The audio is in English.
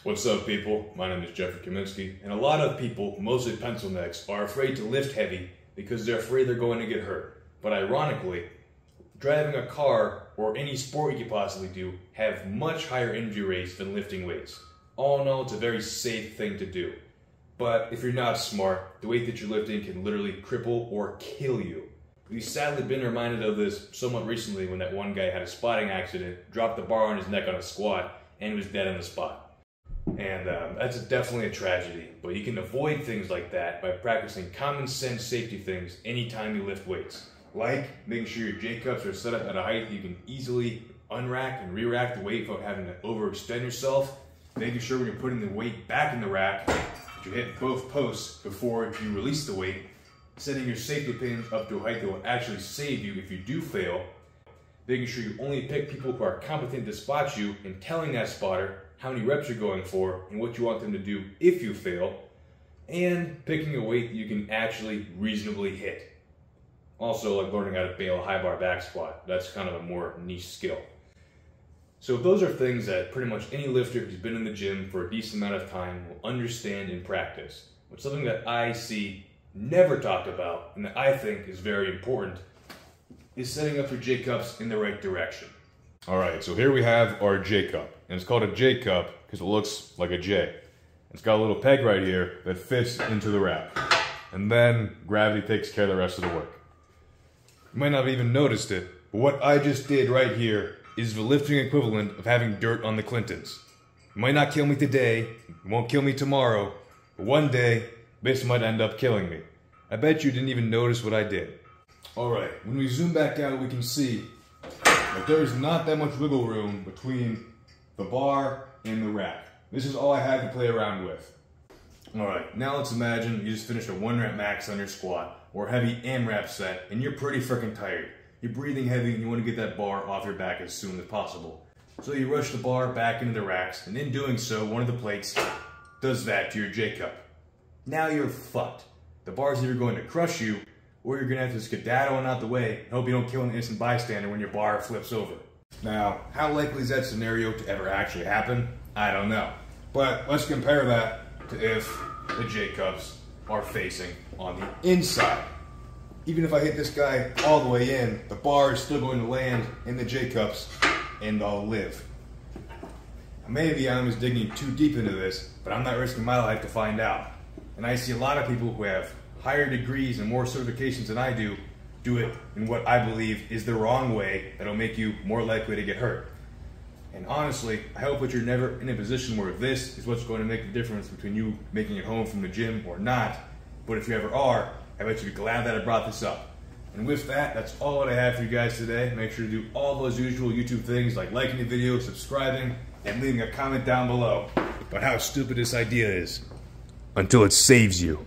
What's up, people? My name is Jeffrey Kaminsky, and a lot of people, mostly pencil necks, are afraid to lift heavy because they're afraid they're going to get hurt. But ironically, driving a car or any sport you could possibly do have much higher injury rates than lifting weights. All in all, it's a very safe thing to do. But if you're not smart, the weight that you're lifting can literally cripple or kill you. We've sadly been reminded of this somewhat recently when that one guy had a spotting accident, dropped the bar on his neck on a squat, and was dead on the spot. And that's definitely a tragedy, but you can avoid things like that by practicing common sense safety things anytime you lift weights. Like making sure your J-cups are set up at a height you can easily unrack and re-rack the weight without having to overextend yourself. Making sure when you're putting the weight back in the rack, that you hit both posts before you release the weight. Setting your safety pins up to a height that will actually save you if you do fail. Making sure you only pick people who are competent to spot you and telling that spotter how many reps you're going for and what you want them to do if you fail, and picking a weight that you can actually reasonably hit. Also, like learning how to bail a high bar back squat. That's kind of a more niche skill. So those are things that pretty much any lifter who's been in the gym for a decent amount of time will understand in practice. But something that I see never talked about and that I think is very important is setting up your J-cups in the right direction. Alright, so here we have our J-cup, and it's called a J-cup because it looks like a J. It's got a little peg right here that fits into the rack, and then gravity takes care of the rest of the work. You might not have even noticed it, but what I just did right here is the lifting equivalent of having dirt on the Clintons. It might not kill me today, it won't kill me tomorrow, but one day, this might end up killing me. I bet you didn't even notice what I did. Alright, when we zoom back out, we can see that there is not that much wiggle room between the bar and the rack. This is all I had to play around with. Alright, now let's imagine you just finished a 1 rep max on your squat or heavy AMRAP set and you're pretty freaking tired. You're breathing heavy and you want to get that bar off your back as soon as possible. So you rush the bar back into the racks, and in doing so, one of the plates does that to your J-cup. Now you're fucked. The bar's either going to crush you, or you're going to have to skedaddle out the way and hope you don't kill an innocent bystander when your bar flips over. Now, how likely is that scenario to ever actually happen? I don't know. But let's compare that to if the J-cups are facing on the inside. Even if I hit this guy all the way in, the bar is still going to land in the J-cups and I'll live. Maybe I'm just digging too deep into this, but I'm not risking my life to find out. And I see a lot of people who have higher degrees and more certifications than I do it in what I believe is the wrong way that'll make you more likely to get hurt. And honestly, I hope that you're never in a position where this is what's going to make the difference between you making it home from the gym or not. But if you ever are, I bet you'd be glad that I brought this up. And with that, that's all that I have for you guys today. Make sure to do all those usual YouTube things like liking the video, subscribing, and leaving a comment down below about how stupid this idea is. Until it saves you.